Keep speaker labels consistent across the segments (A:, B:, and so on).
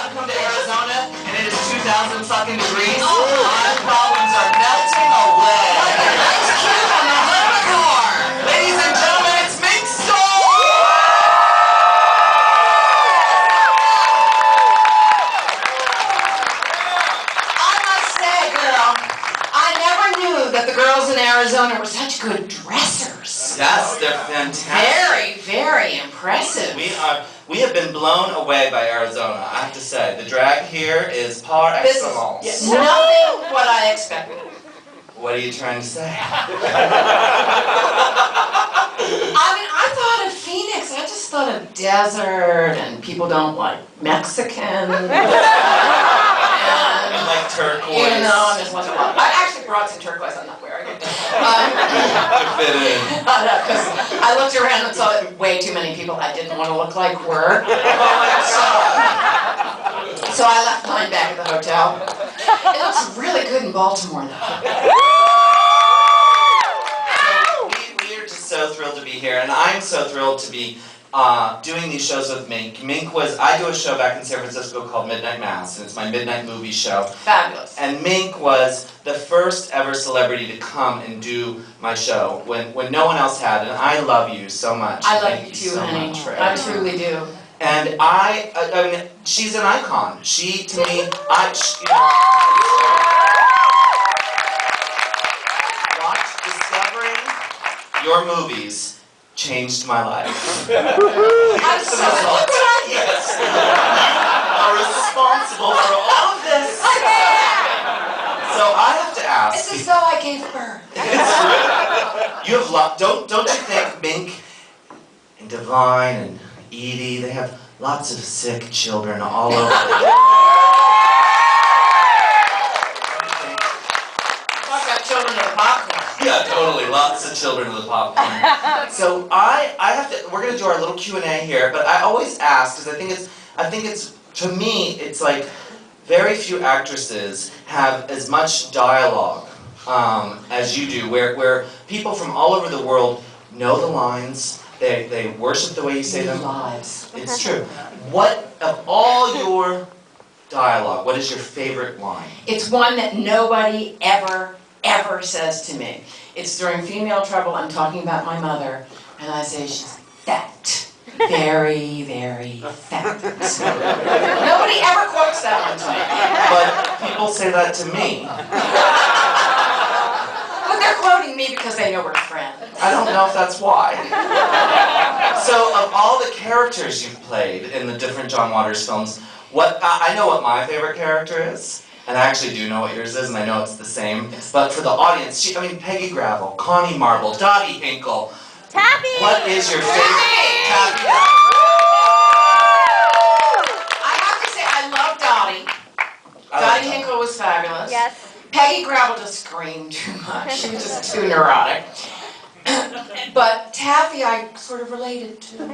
A: about to come to Arizona and it is 2,000 fucking degrees. My problems are melting away. Like an ice cube on the hood of a car. Ladies and gentlemen, it's Mink.
B: That the girls in Arizona were such good dressers.
A: Yes, they're fantastic.
B: Very, very impressive.
A: We have been blown away by Arizona, I have to say. The drag here is par excellence.
B: This is nothing what I expected.
A: What are you trying to say?
B: I mean, I thought of Phoenix. I just thought of desert and people don't like Mexican.
A: And like turquoise.
B: You know, there's like a lot. I actually brought some turquoise. I'm not wearing it.
A: To fit in.
B: Because I looked around and saw that way too many people I didn't want to look like were. So I left mine back at the hotel. It looks really good in Baltimore, though.
A: We are just so thrilled to be here, and I'm so thrilled to be doing these shows with Mink. I do a show back in San Francisco called Midnight Mass, and it's my midnight movie show.
B: Fabulous.
A: And Mink was the first ever celebrity to come and do my show when no one else had, and I love you so much.
B: I love you too, honey. I truly do.
A: And I mean, she's an icon. She, to me, discovering your movies changed my life.
B: I'm so glad.
A: Yes. You are responsible for all of this. So I have to ask.
B: It's as though I gave birth.
A: You have don't you think Mink and Divine and Edie, they have lots of sick children all over the world?
B: Talk about children of the popcorn.
A: Yeah, totally. Lots of children of the popcorn. So I have to. We're gonna do our little Q&A here, but I always ask because I think it's to me it's like very few actresses have as much dialogue as you do, where people from all over the world know the lines. They worship the way you say them.
B: Lives.
A: It's true. What of all your dialogue? What is your favorite line?
B: It's one that nobody ever says to me. It's during Female Trouble. I'm talking about my mother, and I say she's fat, very, very fat. Nobody ever quotes that one to me.
A: But people say that to me.
B: But they're quoting me because they know we're friends.
A: I don't know if that's why. So, of all the characters you've played in the different John Waters films, I know what my favorite character is. And I actually do know what yours is, and I know it's the same. But for the audience, Peggy Gravel, Connie Marble, Dottie Hinkle.
C: Taffy!
A: What is your favorite? Taffy!
B: I have to say, I love Dottie. Dottie Hinkle was fabulous.
C: Yes.
B: Peggy Gravel just screamed too much. She was just too neurotic. But Taffy, I sort of related to.
A: She's a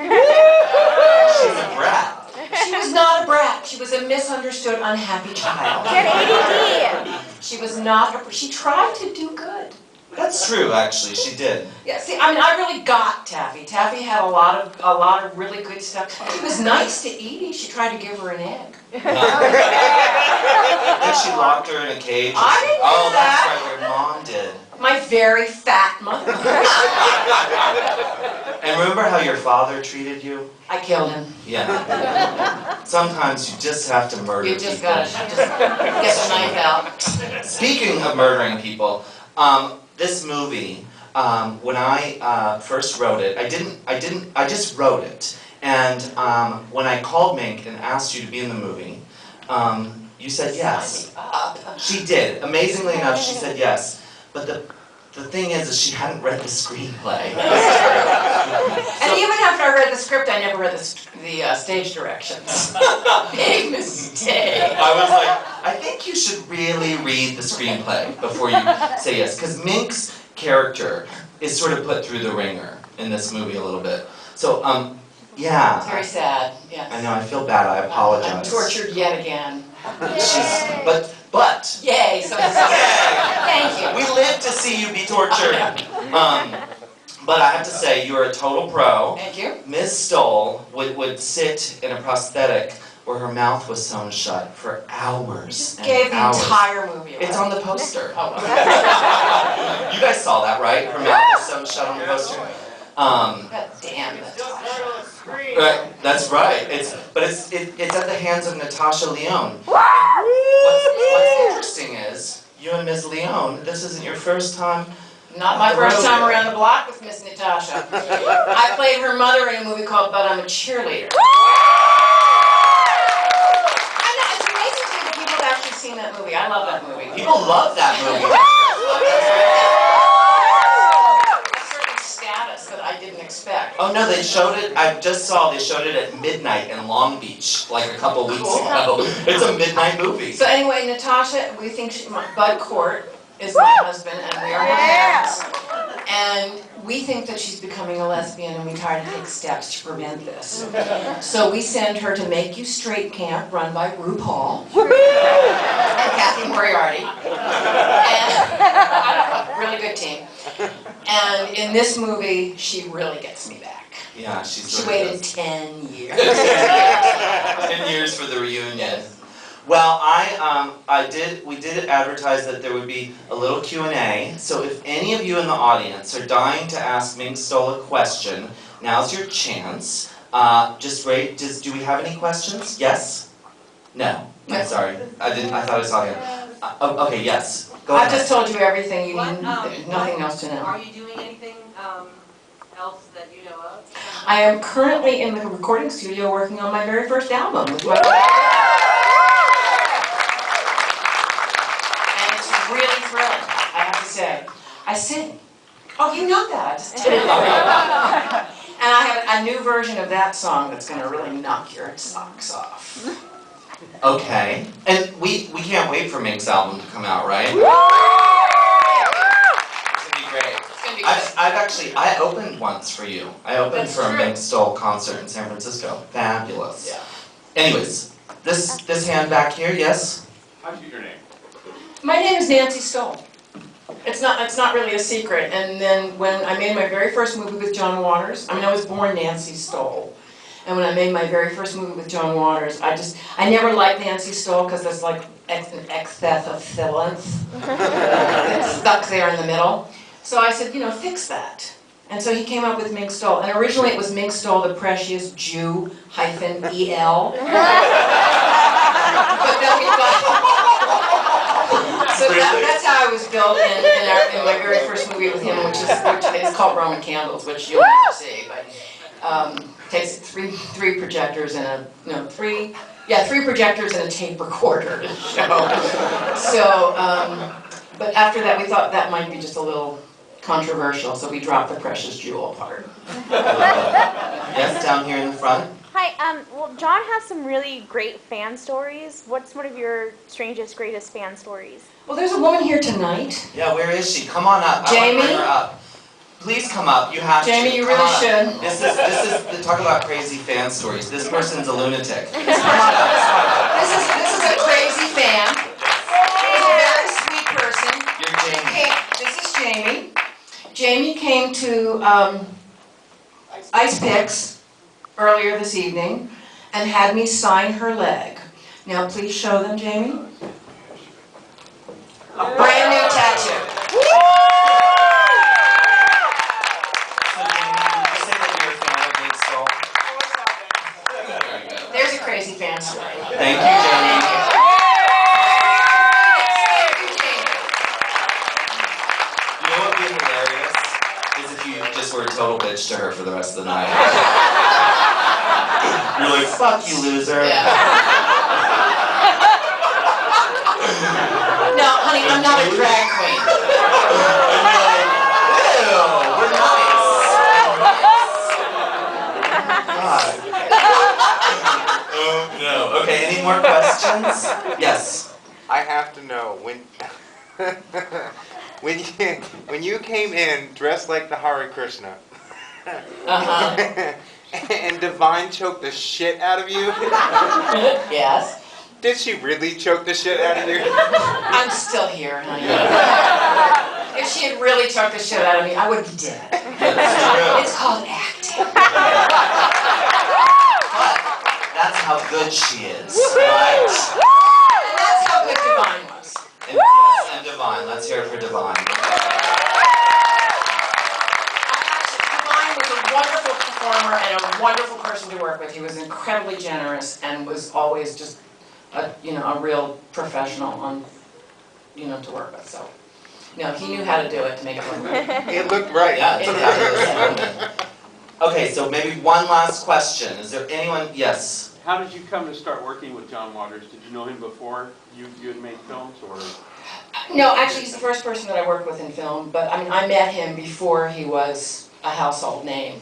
A: brat.
B: She was not a brat. She was a misunderstood, unhappy child.
C: She had ADD.
B: She was not. She tried to do good.
A: That's true, actually. She did.
B: Yeah. See, I mean, I really got Taffy. Taffy had a lot of really good stuff. She was nice to Edie. She tried to give her an egg.
A: Then she locked her in a cage.
B: I didn't do
A: Oh,
B: that.
A: that's right. Your mom did.
B: My very fat mother.
A: And remember how your father treated you?
B: I killed him.
A: Yeah. Sometimes you just have to murder
B: You just
A: people.
B: gotta just get the knife out.
A: Speaking of murdering people, this movie, when I first wrote it, I just wrote it. And when I called Mink and asked you to be in the movie, you said yes. She did. Amazingly enough, she said yes. But the thing is she hadn't read the screenplay.
B: And even after I read the script, I never read the stage directions. Big mistake.
A: I was like, I think you should really read the screenplay before you say yes. Because Mink's character is sort of put through the ringer in this movie a little bit. So, yeah.
B: It's very sad, yes.
A: I know, I feel bad, I apologize.
B: I'm tortured yet again.
A: But.
B: Yay, so thank you.
A: We live to see you be tortured. But I have to say, you're a total pro.
B: Thank you.
A: Ms. Stoll would sit in a prosthetic where her mouth was sewn shut for hours and
B: Gave the
A: hours.
B: entire movie away.
A: It's on the poster.
B: Oh,
A: You guys saw that, right? Her mouth was sewn shut on the poster.
B: God damn Natasha.
A: Right, that's right. It's at the hands of Natasha Lyonne. What's interesting is, you and Ms. Lyonne, this isn't your first time.
B: Not my first time around the block with Miss Natasha. I played her mother in a movie called But I'm a Cheerleader. I know, it's amazing to me that people have actually seen that movie. I love that movie.
A: People love that movie.
B: A certain status that I didn't expect.
A: Oh no, they showed it, I just saw they showed it at midnight in Long Beach, like a couple weeks ago. It's a midnight movie.
B: So anyway, Natasha, we think Bud Cort is my husband, and we are her parents. And we think that she's becoming a lesbian, and we try to take steps to prevent this. So we send her to Make You Straight Camp, run by RuPaul and Kathy Moriarty. And really good team. And in this movie, she really gets me back.
A: Yeah,
B: She
A: she
B: waited 10 years.
A: 10 years for the reunion. Well, we did advertise that there would be a little Q&A, so if any of you in the audience are dying to ask Mink Stoll a question, now's your chance. Do we have any questions? Yes? No. I'm sorry. I thought I saw him. Okay, yes. Go ahead.
B: I've just told you everything you need, there's nothing else to know.
D: Are you doing anything else that you know of?
B: I am currently in the recording studio working on my very first album with my and it's really thrilling, I have to say. I sing. Oh, you know that. I just did it. And I have a new version of that song that's going to really knock your socks off.
A: Okay. And we can't wait for Mink's album to come out, right? It's gonna be great.
B: It's going to be good.
A: I opened once for you. I opened
B: That's
A: for a
B: true.
A: Mink Stoll concert in San Francisco. Fabulous.
B: Yeah.
A: Anyways, this hand back here, yes?
E: How'd you get your name?
B: My name is Nancy Stoll. It's not really a secret. And then when I made my very first movie with John Waters, I was born Nancy Stoll. And when I made my very first movie with John Waters, I never liked Nancy Stoll because there's like an excess of fillings. It's stuck there in the middle. So I said, fix that. And so he came up with Mink Stoll. And originally it was Mink Stoll, the Precious Jew -EL. But then we thought, so that's how I was built in my very first movie with him, which is called Roman Candles, which you'll never see, but takes three projectors and three projectors and a tape recorder to show. So, but after that we thought that might be just a little controversial, so we dropped the Precious Jewel part.
A: Yes, down here in the front.
C: Hi, well, John has some really great fan stories. What's one of your strangest, greatest fan stories?
B: Well, there's a woman here tonight.
A: Yeah, where is she? Come on up.
B: Jamie?
A: I want to bring her up. Please come up. You have
B: Jamie,
A: to.
B: you
A: Come
B: really
A: on up.
B: should.
A: This is talk about crazy fan stories. This person's a lunatic. Come on up.
B: This is a crazy fan. She's a very sweet person.
A: You're Jamie.
B: This is Jamie. Jamie came to Ice Picks earlier this evening and had me sign her leg. Now please show them, Jamie. A brand new tattoo.
A: So Jamie, did you say that you're a fan of Mink Stoll? Very good.
B: There's a crazy fan story.
A: Thank you, Jamie. You know what would be hilarious? Is if you just were a total bitch to her for the rest of the night. You're like, fuck you, loser.
B: Yeah. No, honey, I'm not a drag queen.
A: And you're like, ew, we're nice. God. Oh no. Okay, any more questions? Yes.
F: I have to know when you came in dressed like the Hare Krishna, and Divine choked the shit out of you.
B: Yes.
F: Did she really choke the shit out of you?
B: I'm still here, honey. If she had really choked the shit out of me, I would be dead.
A: That's true.
B: It's called acting.
A: But that's how how good she is, right?
B: And that's how good Divine was.
A: And, yes, and Divine. Let's hear it for Divine.
B: Divine was a wonderful performer and a wonderful person to work with. He was incredibly generous and was always just a real professional on, to work with. So, he knew how to do it to make it look right.
F: It looked right.
A: Yeah, it's exactly. Okay, so maybe one last question. Is there anyone? Yes.
E: How did you come to start working with John Waters? Did you know him before you had made films, or?
B: No, actually, he's the first person that I worked with in film. But I mean, I met him before he was a household name.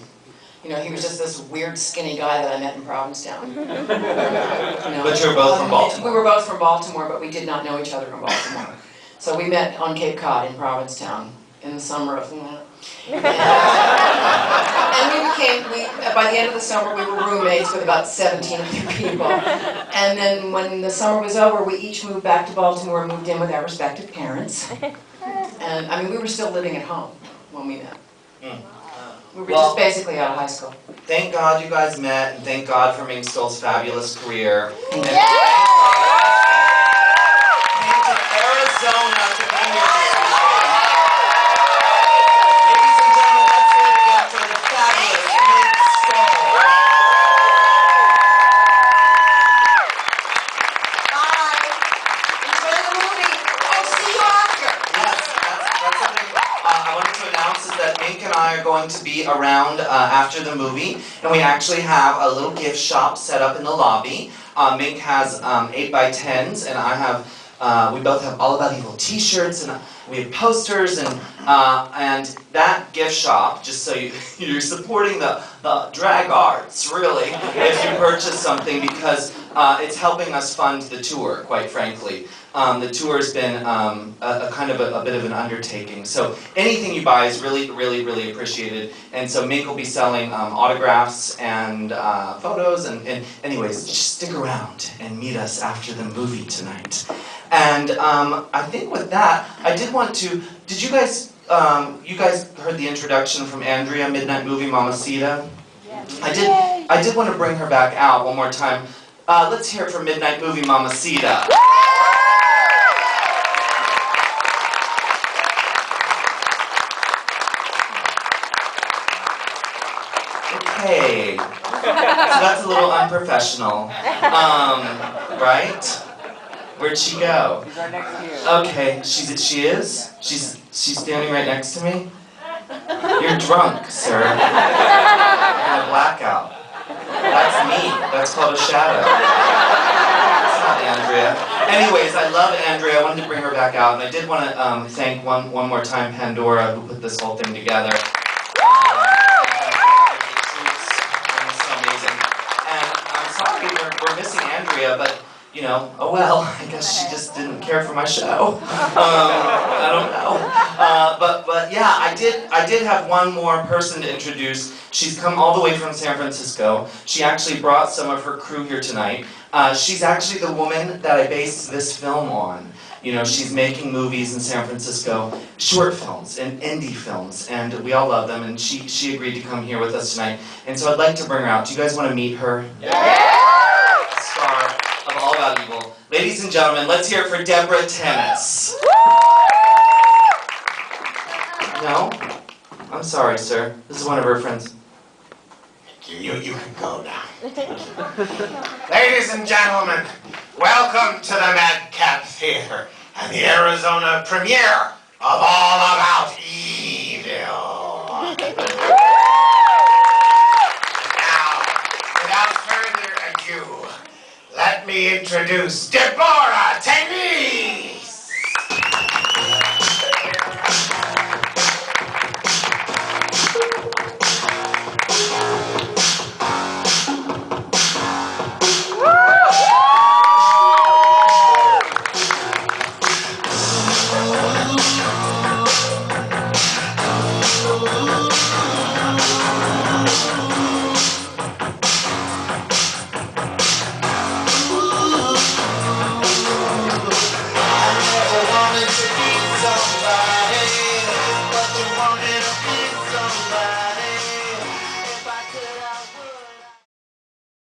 B: He was just this weird, skinny guy that I met in Provincetown.
A: But you were both from Baltimore.
B: We were both from Baltimore, but we did not know each other from Baltimore. So we met on Cape Cod in Provincetown in the summer of. And by the end of the summer, we were roommates with about 17 other people. And then when the summer was over, we each moved back to Baltimore and moved in with our respective parents. And I mean, we were still living at home when we met. We were just basically out of high school.
A: Thank God you guys met, and thank God for Mink Stoll's fabulous career. And thank God came to Arizona to be here to celebrate. Ladies and gentlemen, let's hear it again for the fabulous Mink Stoll.
B: Bye. Enjoy the movie. Oh, see you after.
A: Yes, that's something I wanted to announce is that Mink and I are going to be around after the movie, and we actually have a little gift shop set up in the lobby. Mink has 8x10s, and I have. We both have All About Evil T-shirts, and we have posters, and that gift shop. Just so you're supporting the drag arts, really, if you purchase something, because it's helping us fund the tour. Quite frankly, the tour has been a kind of a bit of an undertaking. So anything you buy is really, really, really appreciated. And so Mink will be selling autographs and photos, and anyways, just stick around and meet us after the movie tonight. And I think with that, I did want to. Did you guys? You guys heard the introduction from Andrea, Midnight Movie Mamacita? Yes. I did want to bring her back out one more time. Let's hear it for Midnight Movie Mamacita. Okay. So that's a little unprofessional, right? Where'd she go?
G: She's right next to you.
A: Okay, she is? She's standing right next to me? You're drunk, sir. You're in a blackout. That's me. That's called a shadow. It's not Andrea. Anyways, I love Andrea. I wanted to bring her back out, and I did want to thank one more time Pandora, who put this whole thing together. Sorry, we're missing Andrea, but oh well, I guess she just didn't care for my show. I don't know. But yeah, I did have one more person to introduce. She's come all the way from San Francisco. She actually brought some of her crew here tonight. She's actually the woman that I based this film on. She's making movies in San Francisco, short films and indie films, and we all love them, and she agreed to come here with us tonight. And so I'd like to bring her out. Do you guys want to meet her? Yeah! The star of All About Evil. Ladies and gentlemen, let's hear it for Deborah Tennis. No? I'm sorry, sir. This is one of her friends.
H: You can go now. Ladies and gentlemen, welcome to the MADCAP Theater and the Arizona premiere of All About Evil. Now, without further ado, let me introduce Deborah Tenny!